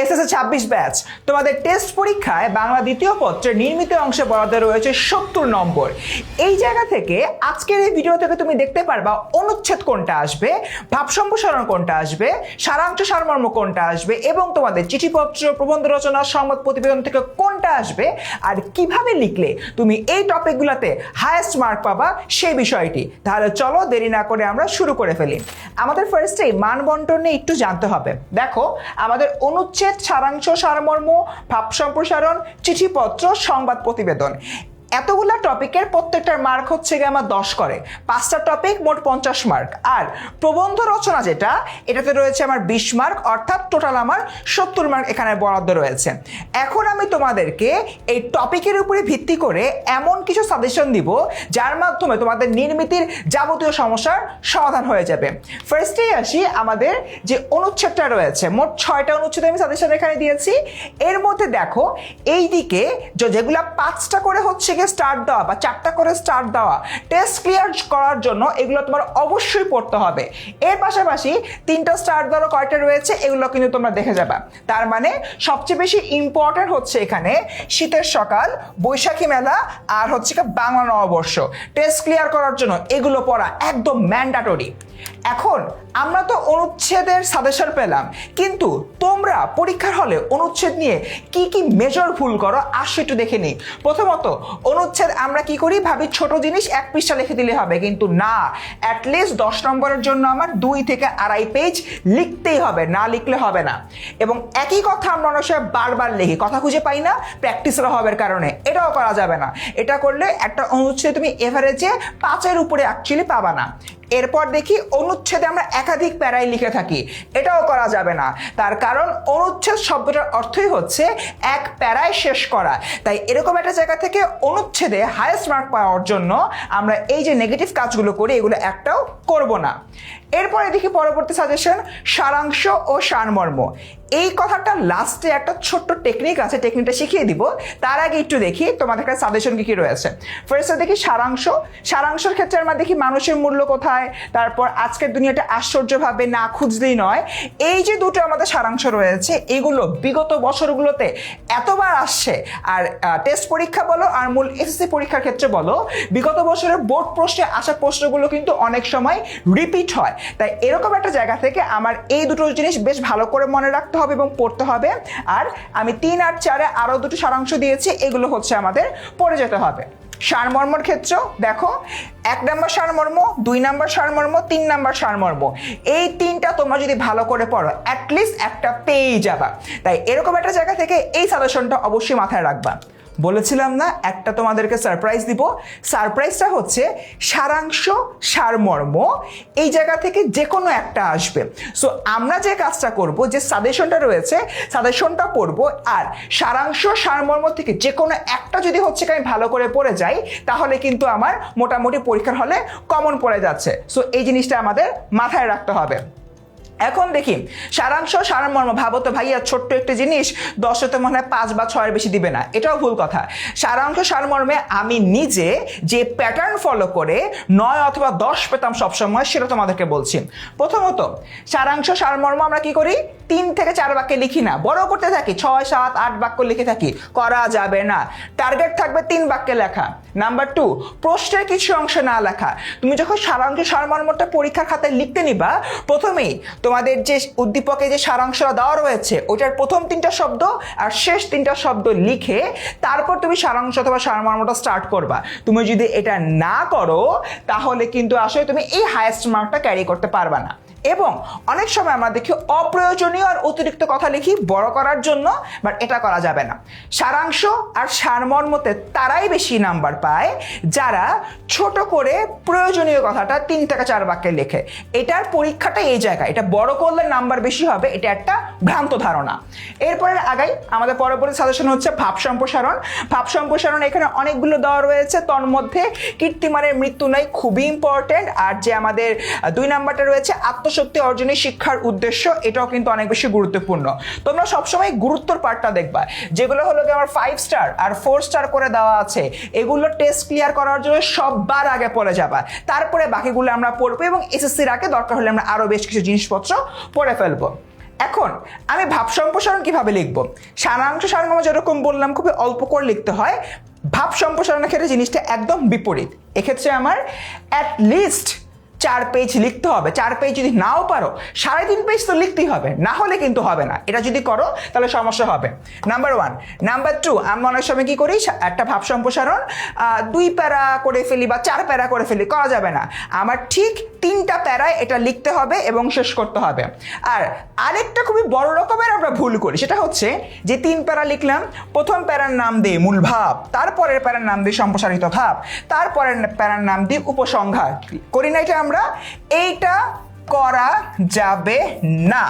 SSC 26 batch তোমাদের test পরীক্ষায় বাংলা দ্বিতীয় পত্রের নির্মিত অংশে বরাদ্দ রয়েছে 70 নম্বর। এই জায়গা থেকে আজকের এই ভিডিও থেকে তুমি দেখতে পারবা অনুচ্ছেদ কোনটা আসবে, ভাব সম্প্রসারণ কোনটা আসবে, সারাংশ সারমর্ম কোনটা আসবে এবং তোমাদের চিঠিপত্র, প্রবন্ধ রচনা, সংবাদ প্রতিবেদন থেকে কোনটা আসবে আর কিভাবে লিখলে তুমি এই টপিকগুলোতে হাইয়েস্ট মার্ক পাবা সেই বিষয়টি। তাহলে চলো দেরি না করে আমরা শুরু করে ফেলি। আমাদের ফার্স্টেই মান বন্টন নিয়ে একটু জানতে হবে। দেখো আমাদের অনুচ্ছেদ, সারাংশ সারমর্ম, ভাব সম্প্রসারণ, চিঠিপত্র, সংবাদ প্রতিবেদন, এতগুলা টপিকের প্রত্যেকটার মার্ক হচ্ছে গিয়ে আমার 10 করে। 5টা টপিক মোট 50 মার্ক। আর প্রবন্ধ রচনা যেটা, এটাতে রয়েছে আমার 20 মার্ক, অর্থাৎ টোটাল আমার 70 মার্ক এখানে বরাদ্দ রয়েছে। এখন আমি তোমাদেরকে এই টপিকের উপরে ভিত্তি করে এমন কিছু সাজেশন দিব যার মাধ্যমে তোমাদের নির্মিতির যাবতীয় সমস্যার সমাধান হয়ে যাবে। ফার্স্টেই আসি, আমাদের যে অনুচ্ছেদটা রয়েছে, মোট 6টা অনুচ্ছেদ আমি সাজেশন এখানে দিয়েছি। এর মধ্যে দেখো এই দিকে যেগুলা 5টা করে হচ্ছে স্টার্ট দেওয়া বা 4টা করে স্টার্ট দেওয়া, টেস্ট ক্লিয়ার করার জন্য এগুলো তোমার অবশ্যই পড়তে হবে। এর পাশাপাশি 3টা স্টার্ট দেওয়ার কয়টা রয়েছে এগুলো কিন্তু তোমরা দেখে যাবা। তার মানে সবচেয়ে বেশি ইম্পর্টেন্ট হচ্ছে এখানে শীতের সকাল, বৈশাখী মেলা আর হচ্ছে বাংলা নববর্ষ। টেস্ট ক্লিয়ার করার জন্য এগুলো পড়া একদম ম্যান্ডেটরি। এখন আমরা তো অনুচ্ছেদের সাজেশন পেলাম, কিন্তু তোমরা পরীক্ষার হলে অনুচ্ছেদ নিয়ে কি কি মেজর ভুল করো আসো একটু দেখে নিই। প্রথমত, অনুচ্ছেদ আমরা কি করি, ভাবি ছোট জিনিস 1 পৃষ্ঠা লিখে দিলে হবে, কিন্তু না, অ্যাটলিস্ট 10 নম্বরের জন্য আমার 2 থেকে 2.5 পেজ লিখতেই হবে, না লিখলে হবে না। এবং একই কথা আমরা অনেক সময় বারবার লিখি, কথা খুঁজে পাই না প্র্যাকটিসের অভাবের কারণে, এটাও করা যাবে না। এটা করলে একটা অনুচ্ছেদ তুমি এভারেজে 5-এর উপরে অ্যাকচুয়ালি পাবা না। এরপর দেখি অনুচ্ছেদে আমরা একাধিক প্যারায় লিখে থাকি, এটাও করা যাবে না। তার কারণ অনুচ্ছেদ শব্দটার অর্থই হচ্ছে এক প্যারায় শেষ করা। তাই এরকম একটা জায়গা থেকে অনুচ্ছেদে হাইয়েস্ট মার্ক পাওয়ার জন্য আমরা এই যে নেগেটিভ কাজগুলো করি এগুলো একটাও করব না। এরপরে দেখি পরবর্তী সাজেশন, সারাংশ ও সারমর্ম। এই কথাটা লাস্টে একটা ছোট্ট টেকনিক আছে, টেকনিকটা শিখিয়ে দিব। তার আগে একটু দেখি তোমাদের কাছে সাজেশন কি কি রয়েছে। ফার্স্টে দেখি সারাংশ। সারাংশের ক্ষেত্রে আমরা দেখি মানুষের মূল্য কোথায়, তারপর আজকের দুনিয়াটা আশ্চর্যভাবে না খুঁজলেই নয়। এই যে দুটো আমাদের সারাংশ রয়েছে, এগুলো বিগত বছরগুলোতে এতবার আসছে। আর টেস্ট পরীক্ষা বলো আর মূল এসএসসি পরীক্ষার ক্ষেত্রে বলো, বিগত বছরের বোর্ড প্রশ্নে আসা প্রশ্নগুলো কিন্তু অনেক সময় রিপিট হয়। তাই এরকম একটা জায়গা থেকে আমার এই দুটো জিনিস বেশ ভালো করে মনে রাখতে হবে এবং পড়তে হবে। আর আমি 3 আর 4-এ আরো দুটো সারাংশ দিয়েছি, এগুলো হচ্ছে আমাদের পড়ে যেতে হবে। সারমর্মর ক্ষেত্রেও দেখো, 1 নম্বর সারমর্ম, 2 নম্বর সারমর্ম, 3 নম্বর সারমর্ম, এই 3টা তোমরা যদি ভালো করে পড়ো অ্যাটলিস্ট একটা পেয়েই যাবা। তাই এরকম একটা জায়গা থেকে এই সাজেশনটা অবশ্যই মাথায় রাখবা। বলেছিলাম না একটা তোমাদেরকে সারপ্রাইজ দিব, সারপ্রাইজটা হচ্ছে সারাংশ সারমর্ম এই জায়গা থেকে যে কোনো একটা আসবে। সো আমরা যে কাজটা করব, যে সাজেশনটা রয়েছে সাজেশনটা পড়বো, আর সারাংশ সারমর্ম থেকে যে কোনো একটা যদি হচ্ছে আমি ভালো করে পড়ে যাই তাহলে কিন্তু আমার মোটামুটি পরীক্ষার হলে কমন পড়ে যাচ্ছে। সো এই জিনিসটা আমাদের মাথায় রাখতে হবে। এখন দেখি সারাংশ সারমর্ম। ভাবো তো ভাইয়া ছোট্ট একটা জিনিস 10-এ মনে হয় 5 বা 6-এর বেশি দিবে না, এটাও ভুল কথা। সারাংশ সারমর্মে আমি নিজে যে প্যাটার্ন ফলো করে 9 অথবা 10 পেতাম সবসময়, সেটা তোমাদেরকে বলছি। প্রথমত, সারাংশ সারমর্ম আমরা কি করি, 3 থেকে 4 বাক্যে লিখি না, বড় করতে থাকি, 6, 7, 8 বাক্য লিখে থাকি, করা যাবে না। টার্গেট থাকবে 3 বাক্যে লেখা। নাম্বার 2, প্রশ্নের কিছু অংশ না লেখা। তুমি যখন সারাংশ সারমর্মটা পরীক্ষার খাতায় লিখতে নিবা, প্রথমেই তোমাদের যে উদ্দীপকে যে সারাংশটা দেওয়া রয়েছে ওইটার প্রথম 3টা শব্দ আর শেষ 3টা শব্দ লিখে তারপর তুমি সারাংশ অথবা সারমর্মটা স্টার্ট করবা। তুমি যদি এটা না করো তাহলে কিন্তু আসলে তুমি এই হাইয়েস্ট মার্কটা ক্যারি করতে পারবা না। এবং অনেক সময় আমরা দেখি অপ্রয়োজনীয় আর অতিরিক্ত কথা লিখি বড় করার জন্য, বাট এটা করা যাবে না। সারাংশ আর সারমর্মতে তারাই বেশি নাম্বার পায় যারা ছোট করে প্রয়োজনীয় কথাটা 3 থেকে 4 বাক্যে লেখে। এটার পরীক্ষাটা এই জায়গায়, এটা বড় করলে নাম্বার বেশি হবে, এটা একটা ভ্রান্ত ধারণা। এরপরে আগাই, আমাদের পরবর্তী সাজেশন হচ্ছে ভাব সম্প্রসারণ। ভাব সম্প্রসারণ এখানে অনেকগুলো দেওয়া রয়েছে, তার মধ্যে কীর্তিমানের মৃত্যু নাই খুবই ইম্পর্টেন্ট। আর যে আমাদের 2 নাম্বারটা রয়েছে আত্মশক্তি অর্জনে শিক্ষার উদ্দেশ্য, এটাও কিন্তু অনেক বেশি গুরুত্বপূর্ণ। তোমরা সবসময় গুরুত্বর পার্টটা দেখবা, যেগুলো হলো কি আমার 5 স্টার আর 4 স্টার করে দেওয়া আছে, এগুলো টেস্ট ক্লিয়ার করার জন্য সববার আগে পড়ে যাবা, তারপরে বাকিগুলো আমরা পড়বো এবং এসএসসির আগে দরকার হলে আমরা আরো বেশ কিছু জিনিসপত্র পড়ে ফেলবো। এখন আমি ভাব সম্প্রসারণ কিভাবে লিখবো? সারাংশ সারমর্ম যেরকম বললাম খুবই অল্প করে লিখতে হয়, ভাব সম্প্রসারণের ক্ষেত্রে জিনিসটা একদম বিপরীত। এক্ষেত্রে আমার অ্যাট লিস্ট 4 পেজ লিখতে হবে। 4 পেজ যদি নাও পারো 3.5 পেজ তো লিখতেই হবে, না হলে কিন্তু হবে না। এটা যদি করো তাহলে সমস্যা হবে। নাম্বার 1। নাম্বার 2, আমরা অনেক সময় কি করি, একটা ভাব সম্প্রসারণ 2 প্যারা করে ফেলি বা 4 প্যারা করে ফেলি, করা যাবে না। আমার ঠিক 3টা প্যারায় এটা লিখতে হবে এবং শেষ করতে হবে। আর আরেকটা খুবই বড় রকমের আমরা ভুল করি, সেটা হচ্ছে যে 3 প্যারা লিখলাম, প্রথম প্যারার নাম দিই মূল ভাব, তারপরের প্যারার নাম দিই সম্প্রসারিত ভাব, তারপরের প্যারার নাম দিই উপসংহার। করি না এটা আমরা? এইটা করা যাবে না।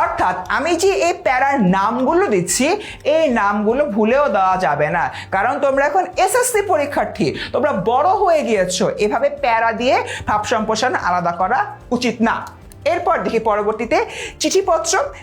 অর্থাৎ আমি যে এই প্যারার নামগুলো দিচ্ছি, এই নামগুলো ভুলেও দেওয়া যাবে না, কারণ তোমরা এখন এসএসসি পরীক্ষার্থী, তোমরা বড় হয়ে গিয়েছো। এভাবে প্যারা দিয়ে ভাব সম্প্রসারণ আলাদা করা উচিত না। এরপর দেখি পরবর্তীতে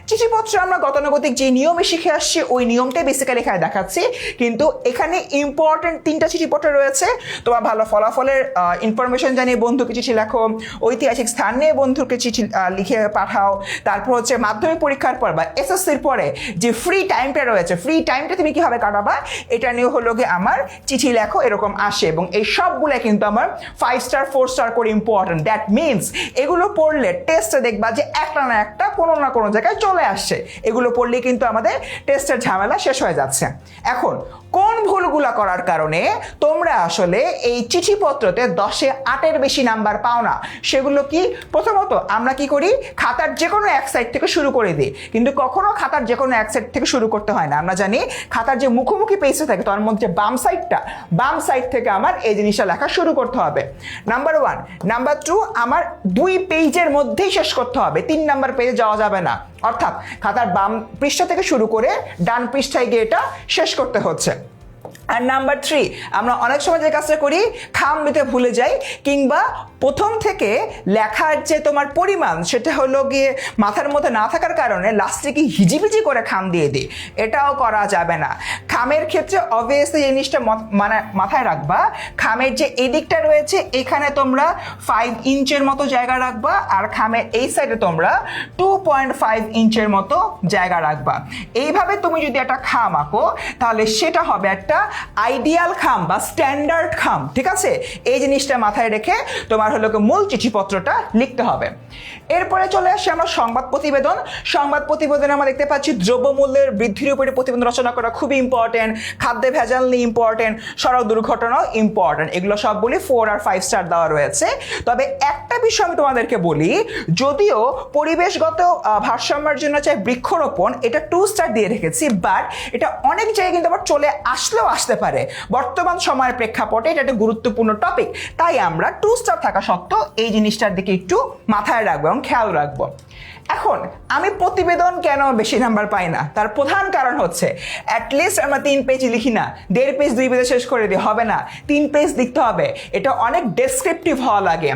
চিঠিপত্র আমরা গতানুগতিক যে নিয়মে শিখে আসছি ওই নিয়মটাই বেসিক্যালি এখানে দেখাচ্ছি, কিন্তু এখানে ইম্পর্টেন্ট 3টা চিঠিপত্র রয়েছে। তোমার ভালো ফলাফলের ইনফরমেশন জানিয়ে বন্ধুকে চিঠি লেখো, ঐতিহাসিক স্থান নিয়ে বন্ধুকে চিঠি লিখে পাঠাও, তারপর হচ্ছে মাধ্যমিক পরীক্ষার পর বা এসএসসির পরে যে ফ্রি টাইমটা রয়েছে, ফ্রি টাইমটা তুমি কিভাবে কাটাবা এটা নিয়ে হলো গিয়ে আমার চিঠি লেখো, এরকম আসে। এবং এই সবগুলো কিন্তু আমার 5 স্টার 4 স্টার করে ইম্পর্টেন্ট। দ্যাট মিনস এগুলো পড়লে টেস্ট দেখবা যে একটা না একটা কোনো না কোনো জায়গায় চলে আসছে। এগুলো পড়লেই কিন্তু আমাদের টেস্টের ঝামেলা শেষ হয়ে যাচ্ছে। এখন কোন ভুলগুলা করার কারণে তোমরা আসলে এই চিঠিপত্রতে 10-এ 8-এর বেশি নাম্বার পাও না, সেগুলো কি? প্রথমত আমরা কি করি, খাতার যে কোনো এক সাইড থেকে শুরু করে দিই, কিন্তু কখনো খাতার যে কোনো এক সাইড থেকে শুরু করতে হয় না। আমরা জানি খাতার যে মুখোমুখি পেজটা থাকে তার মধ্যে বাম সাইড থেকে আমার এই জিনিসটা লেখা শুরু করতে হবে। নাম্বার 1। নাম্বার 2, আমার 2 পেজের মধ্যেই শেষ করতে হবে, 3 নাম্বার পেজে যাওয়া যাবে না। অর্থাৎ খাতার বাম পৃষ্ঠা থেকে শুরু করে ডান পৃষ্ঠায় গিয়ে এটা শেষ করতে হচ্ছে। আর নাম্বার 3, আমরা অনেক সময় যে কাজটা করি, খাম দিতে ভুলে যাই, কিংবা প্রথম থেকে লেখার যে তোমার পরিমাণ সেটা হলো গিয়ে মাথার মধ্যে না থাকার কারণে লাস্টে কি হিজিবিজি করে খাম দিয়ে দিই। এটাও করা যাবে না। খামের ক্ষেত্রে অবভিয়াসলি জিনিসটা মানে মাথায় রাখবা, খামের যে এদিকটা রয়েছে এখানে তোমরা 5 ইঞ্চের মতো জায়গা রাখবা, আর খামের এই সাইডে তোমরা 2.5 ইঞ্চের মতো জায়গা রাখবা। এইভাবে তুমি যদি একটা খাম আঁকো তাহলে সেটা হবে একটা আইডিয়াল খাম বা স্ট্যান্ডার্ড খাম। ঠিক আছে, এই জিনিসটা মাথায় রেখে তোমার হলো মূল চিঠিপত্রটা লিখতে হবে। এরপরে চলে আসি আমরা সংবাদ প্রতিবেদনে আমরা দেখতে পাচ্ছি দ্রব্যমূল্যের বৃদ্ধির উপরে প্রতিবেদন রচনা করা খুবই ইম্পর্টেন্ট, খাদ্যে ভেজাল নিয়ে ইম্পর্টেন্ট, সড়ক দুর্ঘটনাও ইম্পর্টেন্ট। এগুলো সবগুলি 4 আর 5 স্টার দেওয়া রয়েছে। তবে একটা বিষয় আমি তোমাদেরকে বলি, যদিও পরিবেশগত ভারসাম্যের জন্য চাই বৃক্ষরোপণ, এটা 2 স্টার দিয়ে রেখেছি, বাট এটা অনেক জায়গায় কিন্তু আবার চলে আসলেও আসতে পারে। বর্তমান সময়ের প্রেক্ষাপটে এটা একটা গুরুত্বপূর্ণ টপিক, তাই আমরা 2 স্টার থাকা সত্ত্বেও এই জিনিসটার দিকে একটু মাথায় রাখবো এবং খেয়াল রাখবো। এখন আমি প্রতিবেদন কেন বেশি নাম্বার পাই না, তার প্রধান কারণ হচ্ছে অ্যাটলিস্ট আমরা 3 পেজ লিখি না, 1.5 পেজ 2 পেজে শেষ করে দিই, হবে না, 3 পেজ লিখতে হবে। এটা অনেক ডেসক্রিপটিভ হওয়া লাগে,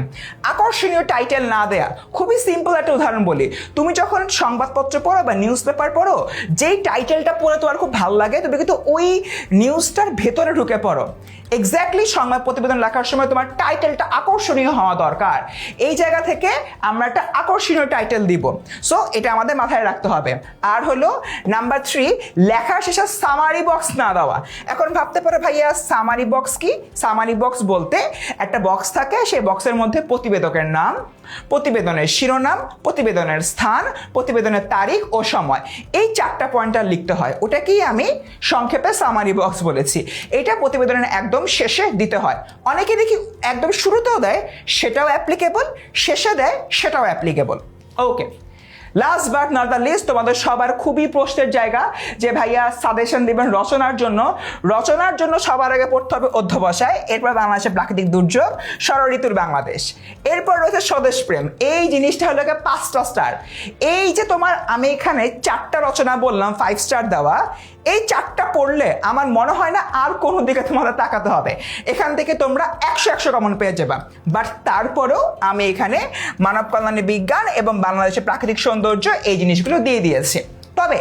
আকর্ষণীয় টাইটেল না দেয়া। খুবই সিম্পল একটা উদাহরণ বলি, তুমি যখন সংবাদপত্র পড়ো বা নিউজ পেপার পড়ো, যেই টাইটেলটা পড়ে তোমার খুব ভালো লাগে তুমি কিন্তু ওই নিউজটার ভেতরে ঢুকে পড়ো। এক্স্যাক্টলি সংবাদ প্রতিবেদন লেখার সময় তোমার টাইটেলটা আকর্ষণীয় হওয়া দরকার। এই জায়গা থেকে আমরা একটা আকর্ষণীয় টাইটেল দিব। সো এটা আমাদের মাথায় রাখতে হবে। আর হলো নাম্বার 3, লেখার শেষে সামারি বক্স না দেওয়া। এখন ভাবতে পারো ভাইয়া সামারি বক্স কি? সামারি বক্স বলতে একটা বক্স থাকে, সেই বক্সের মধ্যে প্রতিবেদকের নাম, প্রতিবেদনের শিরোনাম, প্রতিবেদনের স্থান, প্রতিবেদনের তারিখ ও সময়, এই 4টা পয়েন্টার লিখতে হয়। ওটাকেই আমি সংক্ষেপে সামারি বক্স বলেছি। এটা প্রতিবেদনের একদম শেষে দিতে হয়। অনেকে দেখি একদম শুরুতেও দেয়, সেটাও অ্যাপ্লিকেবল, শেষে দেয়, সেটাও applicable. Okay, last but not the least, তোমাদের সবার খুবই প্রশ্নের জায়গা যে ভাইয়া সাজেশন দিবেন রচনার জন্য সবার আগে পড়তে হবে অধ্যবসায়, এরপর বাংলাদেশের প্রাকৃতিক দুর্যোগ, ষড়ঋতুর বাংলাদেশ, এরপর রয়েছে স্বদেশ প্রেম। এই জিনিসটা হলো 5টা স্টার। এই যে তোমার আমি এখানে 4টা রচনা বললাম 5 স্টার দেওয়া, এই 4টা পড়লে আমার মনে হয় না আর কোনো দিকে তোমাদের তাকাতে হবে। এখান থেকে তোমরা 100 কমন পেয়ে যাবা। বাট তারপরেও আমি এখানে মানব কল্যাণী বিজ্ঞান এবং বাংলাদেশের প্রাকৃতিক সৌন্দর্য এই জিনিসগুলো দিয়ে দিয়েছি। তবে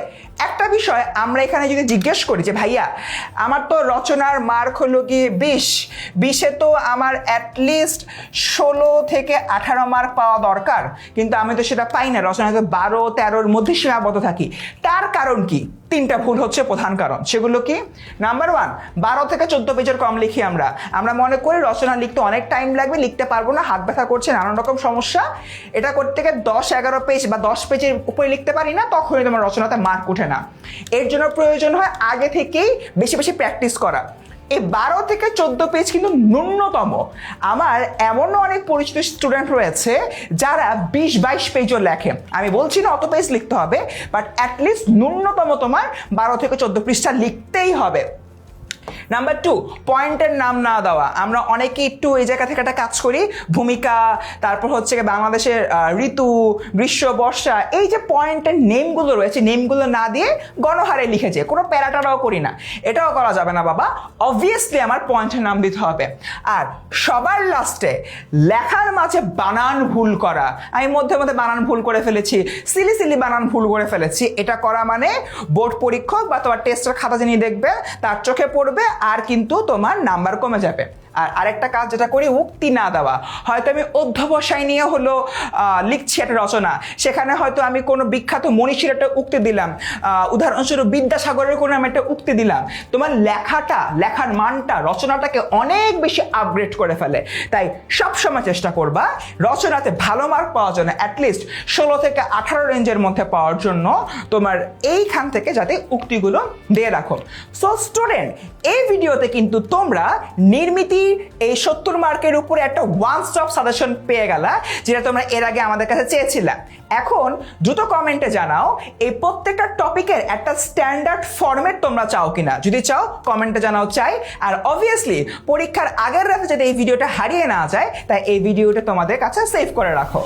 একটা বিষয় আমরা এখানে যদি জিজ্ঞেস করি যে ভাইয়া আমার তো রচনার মার্ক হলো কি 20 তো আমার অ্যাটলিস্ট 16 থেকে 18 মার্ক পাওয়া দরকার, কিন্তু আমি তো সেটা পাই না, রচনাতে 12-13-র মধ্যে সীমাবদ্ধ থাকি। তার কারণ কি? 3টা ভুল হচ্ছে প্রধান কারণ। সেগুলো কি? নাম্বার 1, 12 থেকে 14 পেজের কম লিখি আমরা মনে করি রচনা লিখতে অনেক টাইম লাগবে, লিখতে পারবো না, হাত ব্যথা করছে, নানান রকম সমস্যা। এটা করতে গিয়ে 10-11 পেজ বা 10 পেজের উপরে লিখতে পারি না, তখনই তোমার রচনাতে মার্ক ওঠে না। এর জন্য প্রয়োজন হয় আগে থেকেই বেশি বেশি প্র্যাকটিস করা। এই 12 থেকে 14 পেজ কিন্তু ন্যূনতম। আমার এমনও অনেক পরিচিত স্টুডেন্ট রয়েছে যারা 20-22 পেজও লেখে। আমি বলছি না অত পেজ লিখতে হবে, বাট অ্যাটলিস্ট ন্যূনতম তোমার 12 থেকে 14 পৃষ্ঠা লিখতেই হবে। নাম্বার 2, পয়েন্টের নাম না দেওয়া। আমরা অনেকে একটু এই জায়গা থেকে একটা কাজ করি, ভূমিকা, তারপর হচ্ছে বাংলাদেশের ঋতু, গ্রীষ্ম, বর্ষা, এই যে পয়েন্টের নেমগুলো রয়েছে, নেমগুলো না দিয়ে গণহারে লিখেছে, কোনো প্যারাটারাও করি না। এটাও করা যাবে না বাবা, অবভিয়াসলি আমার পয়েন্টের নাম দিতে হবে। আর সবার লাস্টে লেখার মাঝে বানান ভুল করা। আমি মধ্যে মধ্যে বানান ভুল করে ফেলেছি, সিলি বানান ভুল করে ফেলেছি। এটা করা মানে বোর্ড পরীক্ষক বা তোমার টেস্টের খাতা যিনি দেখবে তার চোখে পড়বে, আর কিন্তু তোমার নাম্বার কমে যাবে। আর আরেকটা কাজ যেটা করি, উক্তি না দেওয়া। হয়তো আমি অধ্যবসায় নিয়ে হলো লিখছি একটা রচনা, সেখানে হয়তো আমি কোনো বিখ্যাত মনীষীর একটা উক্তি দিলাম, উদাহরণস্বরূপ বিদ্যাসাগরের কোনো আমি একটা উক্তি দিলাম। তোমার লেখার মানটা রচনাটাকে অনেক বেশি আপগ্রেড করে ফেলে। তাই সবসময় চেষ্টা করবা রচনাতে ভালো মার্ক পাওয়ার জন্য, অ্যাটলিস্ট 16 থেকে 18 রেঞ্জের মধ্যে পাওয়ার জন্য তোমার এইখান থেকে যাতে উক্তিগুলো দিয়ে রাখো। সো স্টুডেন্ট, এই ভিডিওতে কিন্তু তোমরা নির্মিতি এই 70 মার্কের উপরে একটা ওয়ান স্টপ সাজেশন পেয়ে গেলা, যেটা তোমরা এর আগে আমাদের কাছে চেয়েছিলা। এখন দ্রুত কমেন্টে জানাও এই প্রত্যেকটা টপিকের একটা স্ট্যান্ডার্ড ফরম্যাট তোমরা চাও কিনা। যদি চাও কমেন্টে জানাও চাই। আর অবভিয়াসলি পরীক্ষার আগের রাতে যাতে এই ভিডিওটা হারিয়ে না যায়, তাই এই ভিডিওটা তোমাদের কাছে সেভ করে রাখো।